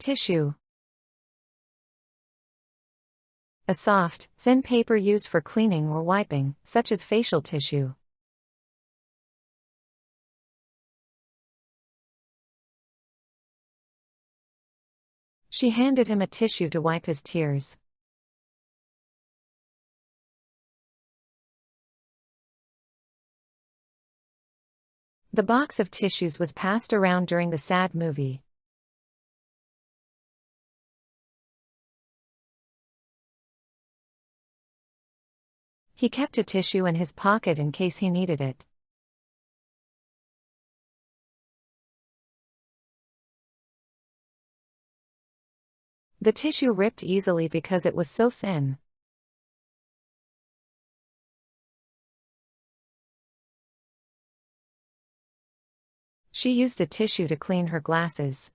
Tissue. A soft, thin paper used for cleaning or wiping, such as facial tissue. She handed him a tissue to wipe his tears. The box of tissues was passed around during the sad movie. He kept a tissue in his pocket in case he needed it. The tissue ripped easily because it was so thin. She used a tissue to clean her glasses.